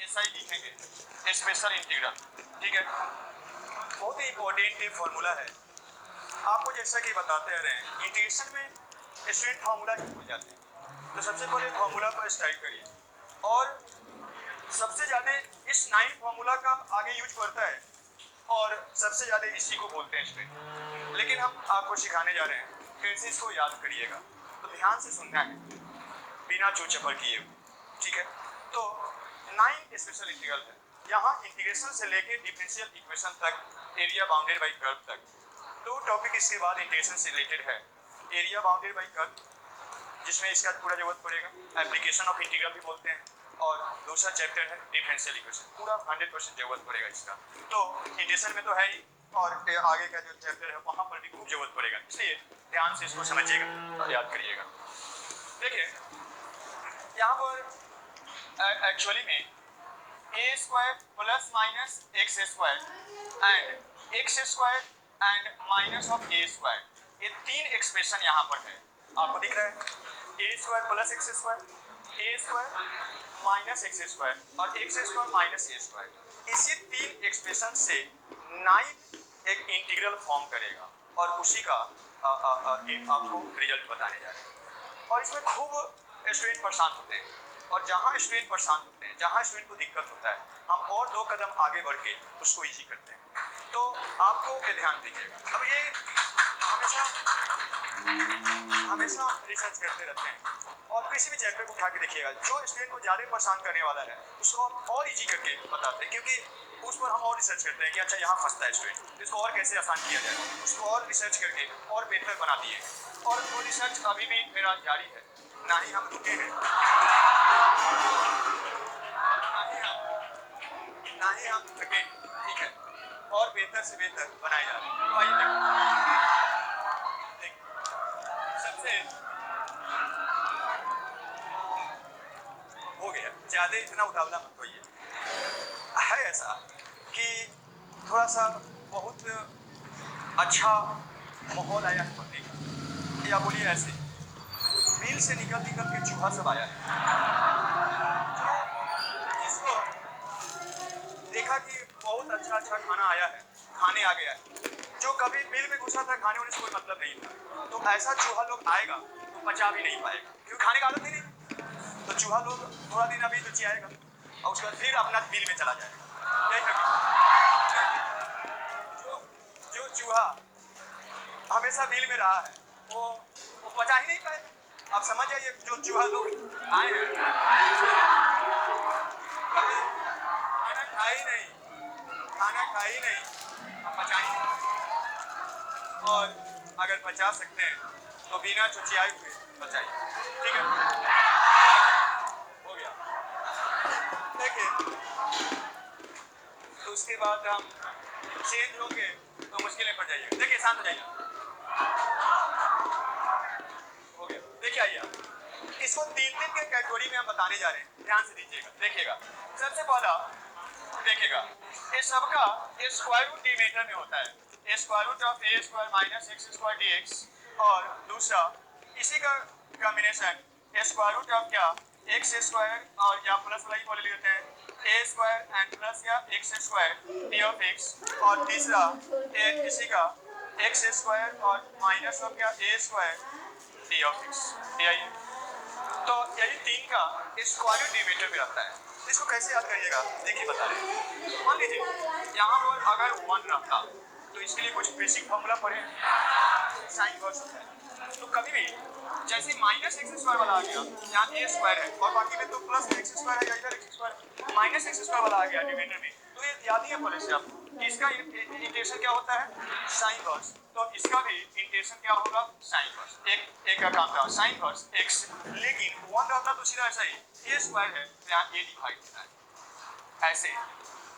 ऐसा ही लिखेंगे special integral, ठीक है। बहुत ही इंपॉर्टेंट फॉर्मूला है, आपको जैसा कि बताते रहे हैं इंटीग्रेशन में स्टूडेंट फार्मूला ही भूल जाते हैं। तो सबसे पहले फार्मूला पर स्ट्राइक करिए और सबसे ज़्यादा इस 9 फार्मूला का आगे यूज करता है और सबसे ज़्यादा इसी को बोलते हैं स्टूडेंट। लेकिन हम आपको सिखाने जा रहे हैं कैसे इसको याद करिएगा, तो ध्यान से सुनना है बिना चूचपड़ किए, ठीक है। तो 9 स्पेशल इंटीग्रल है, यहाँ इंटीग्रेशन से लेके डिफरेंशियल इक्वेशन तक, एरिया बाउंडेड बाई कर्व तक। 2 टॉपिक इसके बाद इंटीग्रेशन से रिलेटेड है, एरिया बाउंडेड बाई कर्व जिसमें इसका पूरा जरूरत पड़ेगा, एप्लीकेशन ऑफ इंटीग्रल भी बोलते हैं, और दूसरा चैप्टर है डिफरेंशियल इक्वेशन, पूरा 100% जरूरत पड़ेगा इसका। तो इंटीग्रेशन में तो है ही, और आगे का जो चैप्टर है वहाँ पर भी खूब जरूरत पड़ेगा, इसलिए ध्यान से इसको समझिएगा और याद करिएगा। देखिए यहाँ पर एक्चुअली में a square plus minus x square and x square and minus of a square, ये 3 एक्सप्रेशन यहाँ पर है, आपको दिख रहा है। ए स्क्वायर प्लस एक्स स्क्वायर, ए स्क्वायर माइनस एक्स स्क्वायर और x square minus a square, इसी 3 एक्सप्रेशन से 9 एक इंटीग्रल फॉर्म करेगा और उसी का आपको रिजल्ट बताने जा रहे हैं। और इसमें खूब स्टूडेंट परेशान होते हैं, और जहाँ स्टूडेंट परेशान होते हैं, जहाँ स्टूडेंट को दिक्कत होता है, हम और 2 कदम आगे बढ़ के उसको इजी करते हैं। तो आपको ये ध्यान दीजिएगा। अब ये हमेशा रिसर्च करते रहते हैं, और किसी भी चैप्टर को उठा के देखिएगा, जो स्टूडेंट को ज़्यादा परेशान करने वाला है उसको हम और इजी करके बताते हैं, क्योंकि उस पर हम और रिसर्च करते हैं कि अच्छा यहाँ फंसता है स्टूडेंट, इसको और कैसे आसान किया जाए, उसको और रिसर्च करके और बेहतर बना दिए। और वो रिसर्च अभी भी मेरा जारी है, ना ही हम रुके हैं, ना ही हम थके, ठीक है, और बेहतर से बेहतर बनाए जा रहे हैं। तो आइए सबसे हो गया, ज़्यादा इतना उतावला मत होइए। है ऐसा कि थोड़ा सा बहुत अच्छा माहौल आया है पढ़ने का, या बोलिए ऐसे बिल से निकल के चूहा सब आया है, जिसको देखा कि बहुत अच्छा खाना आया है, खाने आ गया है, जो कभी बिल में घुसा था खाने होने से कोई मतलब नहीं था, तो ऐसा चूहा लोग आएगा तो पचा भी नहीं पाएगा, क्योंकि खाने का आदत ही नहीं। तो चूहा लोग थोड़ा दिन अभी तो चियाएगा और उसके बाद फिर अपना बिल में चला जाएगा। जो चूहा हमेशा बिल में रहा है वो पचा ही नहीं पाएगा। आप समझ जाइए, जो चूहा लोग आए हैं खाना खा ही नहीं, पचा ही नहीं, और अगर पचा सकते हैं तो बिना चुचियाए हुए पचाइए, ठीक है, हो गया। देखिए तो उसके बाद हम चेंज होंगे तो मुश्किलें पड़ जाइए। देखिए शांत हो जाइए, हो गया। देखिए आइए, इसको 3 के कैटेगरी में हम बताने जा रहे हैं, ध्यान से दीजिएगा, देखिएगा। सबसे पहला देखिएगा, ये सबका स्क्वायर रूट डिनोमिनेटर में होता है, square root of a square minus x square dx, और दूसरा इसी का कॉम्बिनेशन स्क्वायर रूट ऑफ क्या एक्स स्क्वायर और या प्लस वाला ही बोल लेते हैं ए स्क्वायर एंड प्लस या x square d of x, और तीसरा इसी का एक्स स्क्वायर और माइनस ऑफ क्या a square d of x. तो यही 3 का स्क्वायर रूट डिनोमिनेटर में रहता है। इसको कैसे याद करिएगा, देखिए बता रहे हैं। मान लीजिए यहाँ पर अगर 1 रहता तो इसके लिए कुछ बेसिक फॉर्मूला पढ़े, साइन इनवर्स होता है, तो कभी भी जैसे माइनस एक्स स्क्वायर वाला आ गया, यहाँ ए स्क्वायर है और बाकी में तो प्लस एक्स स्क्वायर है, या इधर x square, minus x square वाला आ गया डिनोमिनेटर में, तो ये याद ही है पहले से आपको कि इसका इंटीग्रेशन क्या होता है, साइन इनवर्स। तो इसका भी इंटीग्रेशन क्या होगा, साइन इनवर्स। एक का काम था साइन इनवर्स एक्स, लेकिन 1 रहता तो सीधा ऐसा ही ए स्क्वायर है, यहाँ ए डिवाइड होता है, ऐसे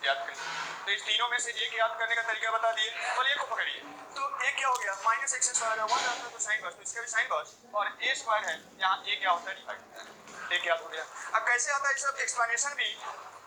याद करिए। तो इस तीनों में से एक याद करने का तरीका बता दिए, और एक को पकड़िए। तो एक क्या हो गया, माइनस एक्स स्क्वायर है, 1 रहता है तो साइन इनवर्स, तो इसका भी साइन इनवर्स, और ए स्क्वायर है, यहाँ ए क्या होता है, डिवाइड होता है। एक याद हो गया। अब कैसे आता है सब एक्सप्लेनेशन भी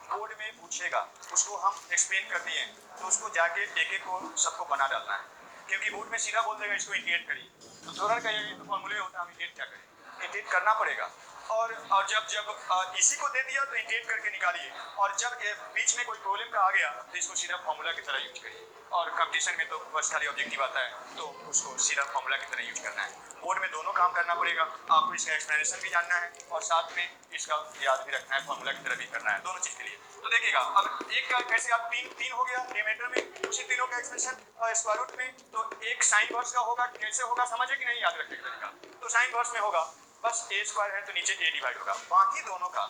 बोर्ड में पूछेगा, उसको हम एक्सप्लेन कर दिए, तो उसको जाके एक को सबको बना डालना है, क्योंकि बोर्ड में सीधा बोल देगा इसको इंटीग्रेट करिए, तो थोड़ा कहिए तो फॉर्मूले होता है, हम इंटीग्रेट क्या करें, इंटीग्रेट करना पड़ेगा। और जब इसी को दे दिया तो इंटीग्रेट करके निकालिए, और जब बीच में कोई प्रॉब्लम का आ गया तो इसको सीधा फॉर्मूला की तरह यूज करिए। और कंपटीशन में तो बस खाली ऑब्जेक्टिव आता है तो उसको सीधा फॉर्मूला की तरह यूज करना है। बोर्ड में दोनों काम करना पड़ेगा, आपको इसका एक्सप्लेनेशन भी जानना है और साथ में इसका याद भी रखना है, फॉर्मूला की तरह भी करना है, दोनों चीज के लिए। तो देखिएगा अब एक का कैसे आप तीन हो गया डिनोमिनेटर में, उसी तीनों का एक्सप्रेशन स्क्वायर रूट में, तो एक साइन वर्स का होगा, कैसे होगा समझे कि नहीं, याद रखने का तरीका। तो साइन वर्स में होगा बस ए स्क्वायर है तो नीचे ए डिवाइड होगा, बाकी दोनों का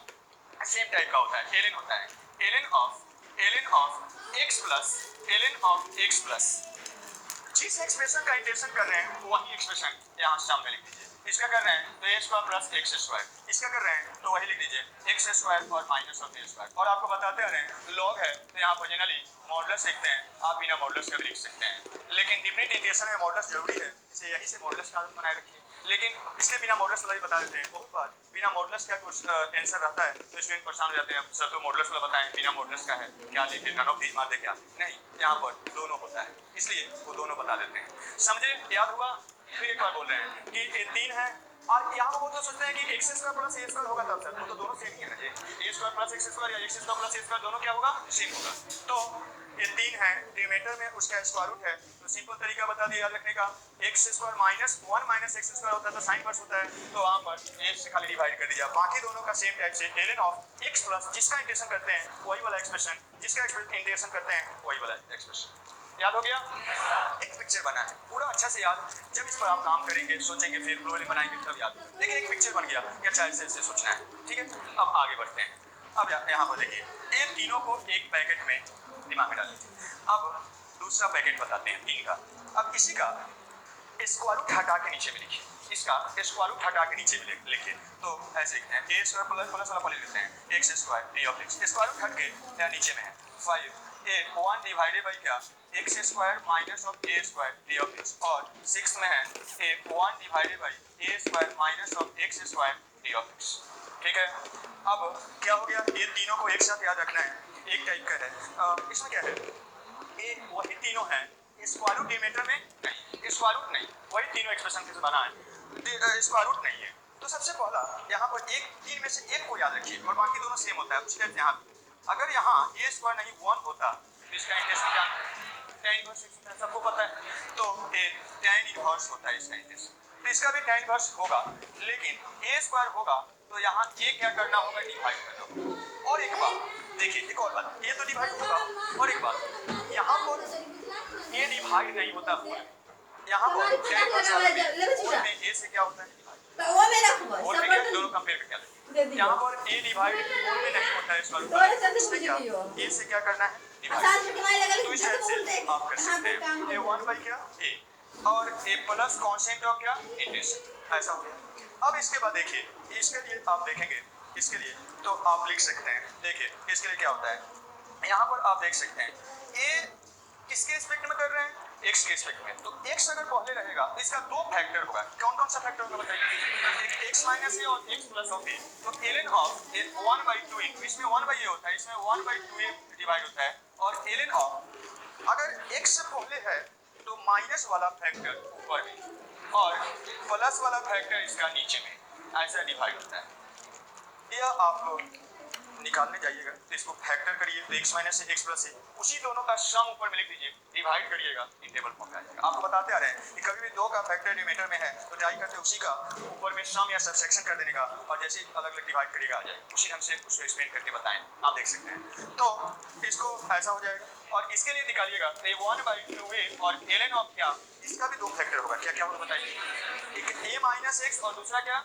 सेम टाइप का होता है, एलएन होता है, ln of x plus ln of x plus. जिस एक्सप्रेशन का इंटेंशन कर रहे हैं वही एक्सप्रेशन यहाँ सामने लिख दीजिए। इसका कर रहे हैं तो a square plus x square, इसका कर रहे हैं तो वही लिख दीजिए एक्स स्क्वायर और माइनस ऑफ ए स्क्वायर। और आपको बताते आ रहे हैं लॉग है तो यहाँ पर जनरली मॉडुलस लिखते हैं, आप बिना मॉडुलस का भी लिख सकते हैं, लेकिन डिफरेंट इंटीग्रेशन में मॉडुलस जरूरी है, इसे यहीं से मॉडुलस का आदत बनाए रखिए। लेकिन इसके बिना मॉडुलस वाला भी बता देते हैं, बहुत बार बिना मॉडुलस का कुछ आंसर रहता है तो स्टूडेंट परेशान हो जाते हैं, सर तो मॉडुलस वाला बताएं, बिना मॉडुलस का है क्या लिखे, नन ऑफ दीज मार दे क्या, नहीं, यहाँ पर दोनों होता है इसलिए वो दोनों बता देते हैं। समझे, याद हुआ। फिर एक बार बोल रहे हैं कि ये तीन है और यहाँ वो तो सोचते हैं कि एक्स स्क्वायर प्लस ए स्क्वायर होगा, तब सर वो तो दोनों सेम ही है ना जी, ए स्क्वायर प्लस एक्स स्क्वायर या एक्स स्क्वायर प्लस ए स्क्वायर दोनों क्या होगा, सेम होगा। तो ये तीन है डिनोमिनेटर में, उसका स्क्वायर रूट है, तो सिंपल तरीका बता दिया याद रखने का, x square minus one minus x square होता है तो साइन वर्स होता है, तो वहाँ पर ए से खाली डिवाइड कर दीजिए, बाकी दोनों का सेम टाइप से एलएन ऑफ एक्स प्लस जिसका इंटीग्रेशन करते हैं वही वाला एक्सप्रेशन, जिसका इंटीग्रेशन करते हैं वही वाला एक्सप्रेशन। याद हो गया, एक पिक्चर बना है पूरा अच्छा से याद, जब इस पर आप काम करेंगे सोचेंगे फिर प्रॉब्लम बनाएंगे तब याद, लेकिन एक पिक्चर बन गया कि अच्छा ऐसे सोचना है, ठीक है। अब आगे बढ़ते हैं, अब यहाँ पर देखिए ये तीनों को एक पैकेट में दिमाग में डालिए। अब दूसरा पैकेट बताते हैं तीन का, अब इसी का स्क्वायर रूट हटा के नीचे में लिखिए, इसका स्क्वायर रूट हटा के नीचे में लिखिए, तो ऐसे लिखते हैं ए स्क्वायर प्लस प्लस वाला पहले लिखते हैं x square d of x, square root हट के यहाँ नीचे में है 5 ए 1 डिवाइडेड बाई क्या x square minus of a square d of x, और 6 में है a 1 divided by a square minus of x square d of x. ठीक है, अब क्या हो गया, ये तीनों को एक साथ याद रखना है, एक टाइप का है। इसमें क्या है, ये वही तीनों हैं, स्क्वायर रूट डिनोमिनेटर में नहीं, स्क्वायर रूट नहीं, वही तीनों एक्सप्रेशन के बना है, स्क्वायर रूट नहीं है। तो सबसे पहला यहाँ पर एक तीन में से एक को याद रखिए और बाकी दोनों सेम होता है, उसके यहाँ अगर यहाँ ए स्क्वायर नहीं 1 होता तो इसका इंटीग्रेशन क्या tan इनवर्स सबको पता है, तो ये tan इनवर्स होता है इसका इंटीग्रेशन, तो इसका भी tan इनवर्स होगा, लेकिन ए स्क्वायर होगा तो यहाँ ए क्या करना होगा, डिवाइड करना होगा। और एक बात देखिए, एक और बात, ये तो डिवाइड होगा, और एक बात यहाँ पर ये डिवाइड नहीं होता फुल, यहाँ पर tan इनवर्स में ए से क्या होता है, और में क्या दोनों कंपेयर करके आते, यहाँ पर ए डिवाइड और में नहीं होता है, इसमें क्या ए से क्या करना है डिवाइड, तो इस टाइप से आप कर सकते हैं, ए 1 बाई क्या ए और ए प्लस कांस्टेंट ऑफ क्या इंटीग्रेशन, ऐसा हो गया। अब इसके बाद देखिए, इसके लिए आप देखेंगे, इसके लिए तो आप लिख सकते हैं, देखिए इसके लिए क्या होता है, यहाँ पर आप देख सकते हैं ए किसके रिस्पेक्ट में कर रहे हैं, एक्स के रिस्पेक्ट में, तो एक्स अगर पहले रहेगा तो इसका दो फैक्टर होगा, कौन कौन सा फैक्टर होगा बताइए, एक एक्स माइनस ए और एक्स प्लस ऑफ ए, तो ln ऑफ 1/2 इंटू इसमें 1/a होता है, इसमें 1/2a डिवाइड होता है, और ln ऑफ अगर एक्स पहले है तो माइनस वाला फैक्टर ऊपर में और प्लस वाला फैक्टर इसका नीचे में, ऐसा डिवाइड होता है। यह आप निकालने जाइएगा तो इसको फैक्टर करिए तो x माइनस से x प्लस है, उसी दोनों का सम ऊपर में लिख दीजिए, डिवाइड करिएगा इन टेबल फॉर्म में आ जाएगा। आपको बताते आ रहे हैं कि कभी भी दो का फैक्टर डिनोमिनेटर में है तो ट्राई करते उसी का ऊपर में सम या सबट्रैक्शन कर देने का, और जैसे ही अलग अलग डिवाइड करिएगा आ जाएगा, उसी ढंग से उसको एक्सप्लेन करके बताएं, आप देख सकते हैं। तो इसको ऐसा हो जाएगा, और इसके लिए निकालिएगा तो 1/2a और ln ऑफ क्या, इसका भी दो फैक्टर होगा, क्या क्या होगा बताइए, एक a माइनस एक्स और दूसरा क्या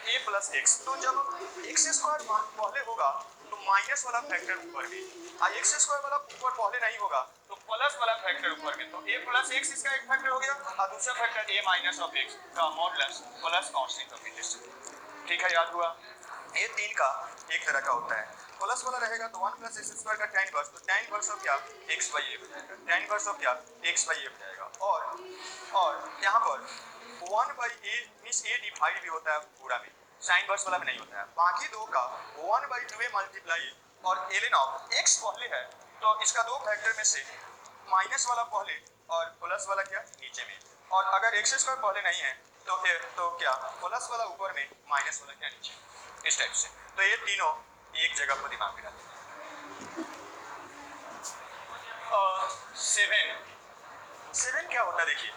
a प्लस एक्स, तो जब एक्स स्क्वायर पहले होगा तो माइनस वाला फैक्टर ऊपर में, और एक्स स्क्वायर वाला ऊपर पहले नहीं होगा तो प्लस वाला फैक्टर ऊपर में, तो a प्लस एक्स इसका एक फैक्टर हो गया, और दूसरा factor a minus of x का modulus plus constant of integration. ठीक है, याद हुआ। ये तीन का एक तरह का होता है, प्लस वाला रहेगा तो 1 प्लस एक्स स्क्वायर का tan इनवर्स, तो tan इनवर्स ऑफ क्या x बाई a हो जाएगा, tan इनवर्स ऑफ क्या x बाई a हो जाएगा, और यहाँ पर 1 by a means a divide भी होता है पूरा में, साइन वर्स वाला में नहीं होता है, बाकी दो का 1/2a मल्टीप्लाई और ln ऑफ x पहले है तो इसका दो फैक्टर में से माइनस वाला पहले और प्लस वाला क्या नीचे में, और अगर x स्क्वायर पहले नहीं है तो क्या प्लस वाला ऊपर में माइनस वाला क्या नीचे, इस टाइप से। तो ये तीनों एक जगह पर दिमाग में डालें। 7 क्या होता है देखिए,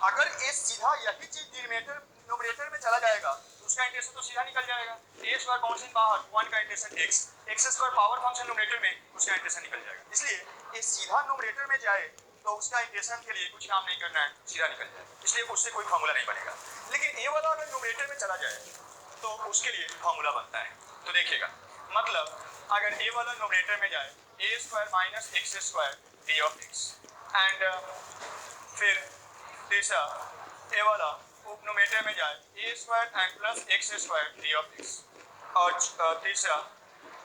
अगर ये सीधा यही चीज डिनोमिनेटर न्यूमरेटर में चला जाएगा तो उसका इंटीग्रेशन तो सीधा निकल जाएगा। ए स्क्वायर कांस्टेंट बाहर, 1 का integration x square power function numerator में, उसका इंटीग्रेशन निकल जाएगा। इसलिए ये सीधा न्यूमरेटर में जाए तो उसका इंटीग्रेशन के लिए कुछ काम नहीं करना है, सीधा निकल जाएगा, इसलिए उससे कोई फार्मूला नहीं बनेगा। लेकिन ये वाला अगर न्यूमरेटर में चला जाए तो उसके लिए फार्मूला बनता है। तो देखिएगा, मतलब अगर ए वाला न्यूमरेटर में जाए a square minus x square d of x, and फिर तीसरा ए वाला उपनोमेटर में जाए a square and plus x square d of x, और तीसरा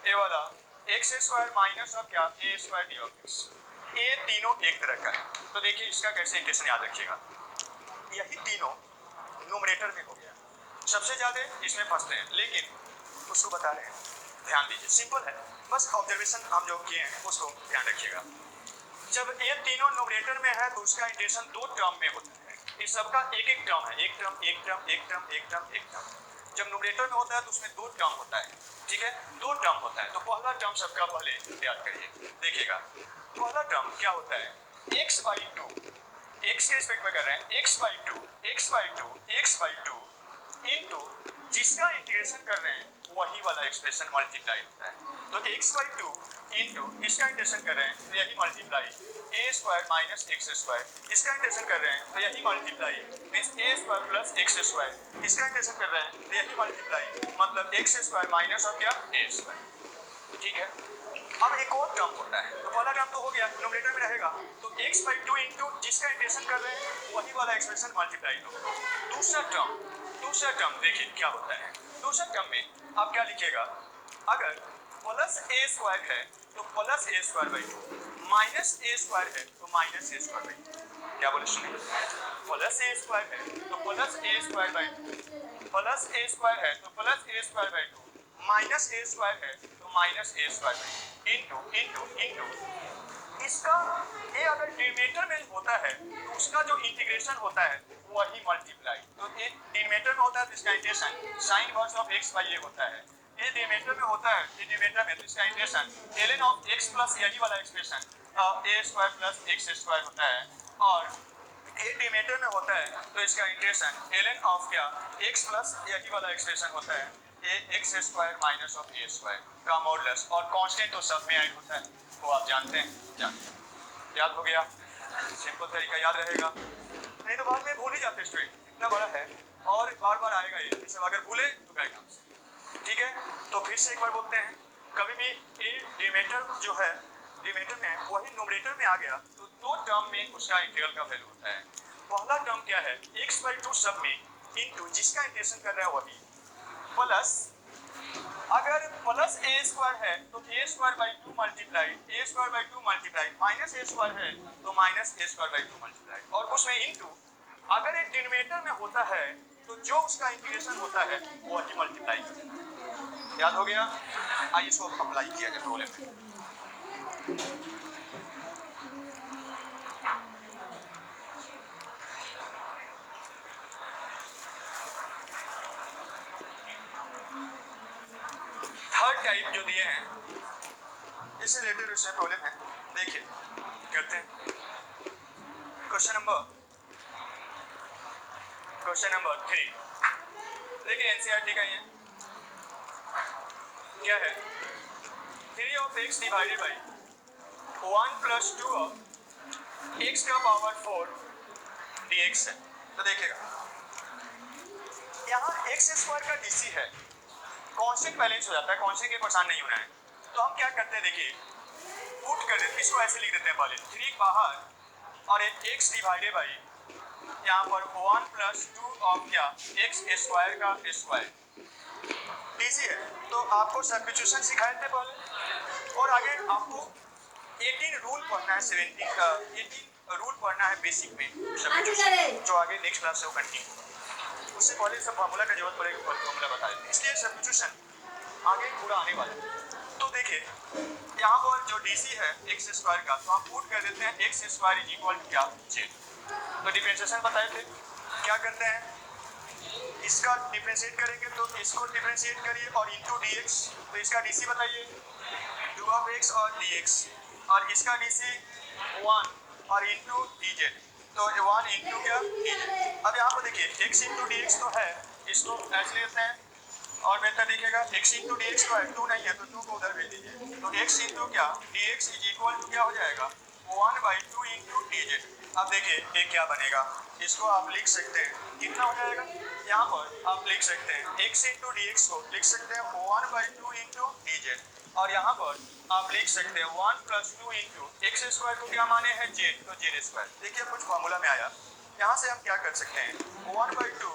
ए वाला एक्स स्क्वायर माइनस ऑफ क्या a square d of x. ये तीनों एक तरह का है। तो देखिए इसका कैसे इक्वेशन याद रखिएगा, यही तीनों न्यूमरेटर में हो गया, सबसे ज्यादा इसमें फंसते हैं, लेकिन उसको बता रहे हैं, ध्यान दीजिए, सिंपल है, बस ऑब्जर्वेशन हम जो किए हैं उसको ध्यान रखिएगा। जब ये तीनों न्यूमरेटर में है तो उसका इंटीग्रेशन 2 टर्म में होता है। इस सबका एक एक टर्म है, एक टर्म एक टर्म एक टर्म एक टर्म एक टर्म। जब न्यूमरेटर में होता है तो उसमें 2 टर्म होता है, ठीक है, 2 टर्म होता है। तो पहला टर्म सबका पहले याद करिए, देखिएगा पहला टर्म क्या होता है, x/2, x के रिस्पेक्ट में कर रहे हैं, x/2 इनटू जिसका इंटीग्रेशन कर रहे हैं वही वाला एक्सप्रेशन मल्टीप्लाई होता है। तो x/2 इनटू इसका इंटीग्रेशन कर रहे हैं तो यही multiply a square minus x square, इसका इंटीग्रेशन कर रहे हैं तो यही मल्टीप्लाई मींस ए स्क्वायर प्लस एक्स स्क्वायर, इसका इंटीग्रेशन कर रहे हैं तो यही मल्टीप्लाई मतलब एक्स स्क्वायर माइनस और क्या ए स्क्वायर, ठीक है। अब एक और टर्म होता है, तो पहला टर्म तो हो गया, न्यूमरेटर में रहेगा, तो x/2 इनटू जिसका इंटीग्रेशन कर रहे हैं वही वाला एक्सप्रेशन मल्टीप्लाई दो। दूसरा टर्म देखिए क्या होता है, दूसरा टर्म में आप क्या लिखिएगा, अगर प्लस ए स्क्वायर है तो plus A square by 2, minus a square है तो माइनस ए स्क्वायर बाई 2। क्या बोले सुनिए, प्लस ए स्क्वायर है तो plus A square by 2, plus A square है तो plus A square by 2, minus a square है तो minus a square by 2 into इसका ए अगर डिनोमिनेटर में होता है तो उसका जो इंटीग्रेशन होता है वही मल्टीप्लाई। तो ए डिनोमिनेटर में होता है तो इसका integration sin inverse of x by a होता है, ये डिनोमिनेटर में होता है, ये डिनोमिनेटर में तो इसका integration ln of x plus यही वाला expression a square plus x square होता है, और ये डिनोमिनेटर में होता है तो इसका इंटीग्रेशन ln ऑफ क्या x प्लस यही वाला एक्सप्रेशन होता है a x square minus of a square का मॉडुलस, और कांस्टेंट तो सब में ऐड होता है, वो आप जानते हैं, याद हो गया, सिंपल तरीका याद रहेगा, नहीं तो बाद में भूल ही जाते स्टूडेंट, इतना बड़ा है और बार बार आएगा ये, सब अगर भूले तो गए काम से, ठीक है। तो फिर से एक बार बोलते हैं, कभी भी ए डिनोमिनेटर जो है डिनोमिनेटर में वही न्यूमरेटर में आ गया तो 2 टर्म में उसका इंटीग्रल का वैल्यू होता है। पहला टर्म क्या है, x/2 सब में इनटू जिसका इंटीग्रेशन कर रहा है वही, प्लस अगर प्लस ए स्क्वायर है तो a square by 2 multiply a square by 2 multiply, minus a square है तो minus a square by 2 multiply, और उसमें इनटू अगर एक डिनोमिनेटर में होता है तो जो उसका इंटीग्रेशन होता है वो ही मल्टीप्लाई। याद हो गया, आइए इसको अप्लाई किया जाए प्रॉब्लम में। थर्ड टाइप जो दिए हैं इससे रिलेटेड उसमें प्रॉब्लम है, देखिए करते हैं। क्वेश्चन नंबर 3, देखिए एनसीईआरटी का ये क्या है, 3 of x divided by 1 plus 2 of x का पावर 4 dx है। तो देखिएगा यहाँ x स्क्वायर का dc है, कांस्टेंट बैलेंस हो जाता है, कांस्टेंट के परेशान नहीं होना है, तो हम क्या करते हैं, देखिए पुट कर देते, इसको ऐसे लिख देते हैं पहले 3 बाहर और एक x डिवाइडेड बाई यहाँ पर 1 प्लस 2 ऑफ क्या x स्क्वायर का स्क्वायर डीसी है। तो आपको सब्स्टिट्यूशन सिखाए थे पहले, और आगे आपको 18 रूल पढ़ना है, 18 रूल पढ़ना है बेसिक में सब्स्टिट्यूशन, जो आगे नेक्स्ट क्लास से वो कंटिन्यू होगा, उससे पहले सब फार्मूला का जरूरत पड़ेगी, फार्मूला बता देते हैं, इसलिए सब्स्टिट्यूशन आगे पूरा आने वाला है। तो देखिए यहाँ पर जो डीसी है एक्स स्क्वायर का, तो हम पुट कर देते हैं x square is equal to क्या z। तो डिफरेंशिएशन बताए थे, क्या करते हैं इसका डिफरेंशिएट करेंगे तो इसको डिफरेंशिएट करिए और इंटू डी एक्स, तो इसका डी सी बताइए 2 और डी एक्स, और इसका डी सी 1 और इंटू डी जेड, तो 1 इंटू क्या डी जेड। अब यहाँ पर देखिए x इंटू डी एक्स तो है, इसको ऐसे लेते हैं और बेहतर दिखेगा। x इंटू डी एक्स तो है, 2 नहीं है तो 2 को उधर भेज दीजिए, तो x इंटू क्या d x is equal to क्या हो जाएगा 1/2 इंटू डी जेड। अब देखिए ये क्या बनेगा, इसको आप लिख सकते हैं कितना हो जाएगा, यहाँ पर आप लिख सकते हैं x इंटू डी एक्स को लिख सकते हैं 1/2 इंटू डी जेड, और यहाँ पर आप लिख सकते हैं 1 + 2 इंटू एक्स स्क्वायर को क्या माने हैं जेड, तो जेड स्क्वायर। देखिए कुछ फॉर्मूला में आया, यहाँ से हम क्या कर सकते हैं 1/2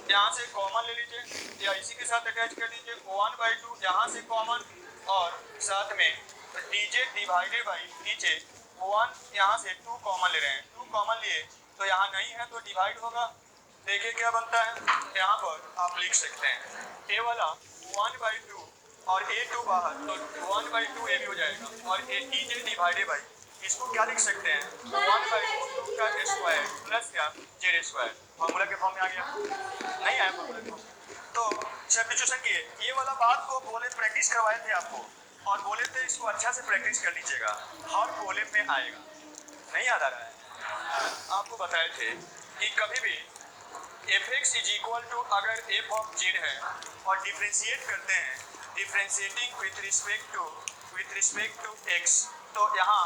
यहाँ से कॉमन ले लीजिए या इसी के साथ अटैच कर दीजिए 1/2 यहाँ से कॉमन, और साथ में dz डिवाइडेड बाई नीचे 1 यहाँ से 2 कॉमन ले रहे हैं, 2 कॉमन लिए तो यहाँ नहीं है तो डिवाइड होगा। देखिए क्या बनता है, यहाँ पर आप लिख सकते हैं a वाला 1/2 और a2 बाहर तो 1/2 a भी हो जाएगा, और a dz डिवाइडेड बाई इसको क्या लिख सकते हैं 1/2 का स्क्वायर प्लस क्या जेड स्क्वायर। फॉर्मूला के फॉर्म में आ गया, नहीं आया फॉर्मूला के फॉर्म। तो सब्स्टिट्यूशन किए, ये वाला बात को बोले प्रैक्टिस करवाए थे आपको, और बोले थे इसको अच्छा से प्रैक्टिस कर लीजिएगा, हर बोले में आएगा। नहीं याद आ रहा है, आपको बताए थे कि कभी भी fx इज इक्वल टू अगर f ऑफ z है और डिफरेंशिएट करते हैं, differentiating with respect to x, तो यहाँ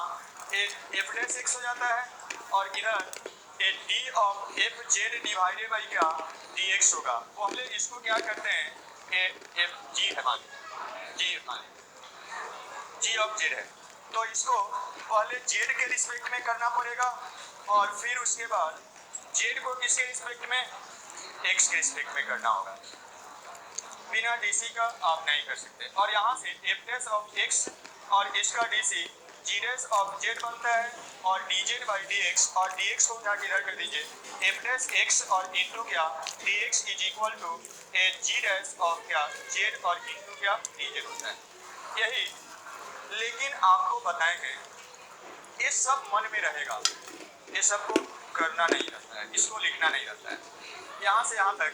f डैश x हो जाता है और इधर A D of F Z divided by क्या डी एक्स होगा। पहले इसको क्या करते हैं एफ जी है मान जी ऑफ जेड है, तो इसको पहले जेड के रिस्पेक्ट में करना पड़ेगा और फिर उसके बाद जेड को किसके रिस्पेक्ट में एक्स के रिस्पेक्ट में करना होगा। बिना डीसी का आप नहीं कर सकते, और यहाँ से एफ डैश ऑफ एक्स और इसका DC g dash of z बनता है और d z by d x, और डी एक्स को उठा के इधर कर दीजिए एफ डैश एक्स और इंटू क्या d x is equal to a g dash of क्या जेड और इंटू क्या डी जेड होता है यही। लेकिन आपको बताएंगे ये सब मन में रहेगा, ये सबको करना नहीं रहता है, इसको लिखना नहीं रहता है, यहाँ से यहाँ तक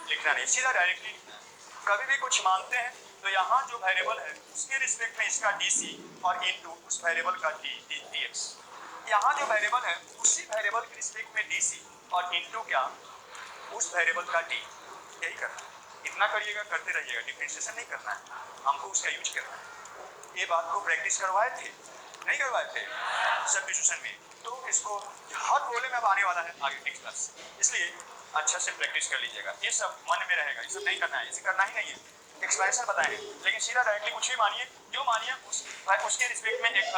लिखना नहीं, सीधा डायरेक्टली लिखना है। कभी भी कुछ मानते हैं तो यहाँ जो वेरिएबल है उसके रिस्पेक्ट में इसका डीसी और इनटू उस वेरिएबल का डीएक्स, यहाँ जो वेरिएबल है उसी वेरिएबल के रिस्पेक्ट में डीसी और इनटू क्या उस वेरिएबल का डी, यही करना है। इतना करिएगा, करते रहिएगा, डिफरेंशिएशन नहीं करना है, हमको उसका यूज करना है। ये बात को प्रैक्टिस करवाए थे, नहीं करवाए थे सब्स्टिट्यूशन में, तो इसको हर बोले में अब आने वाला है आगे नेक्स्ट क्लास, इसलिए अच्छा से प्रैक्टिस कर लीजिएगा। ये सब मन में रहेगा, ये सब नहीं करना है, इसे करना ही नहीं है। एक्सप्लेनेशन बताएं लेकिन सीधा डायरेक्टली कुछ भी मानिए, जो मानिए उसके रिस्पेक्ट में एक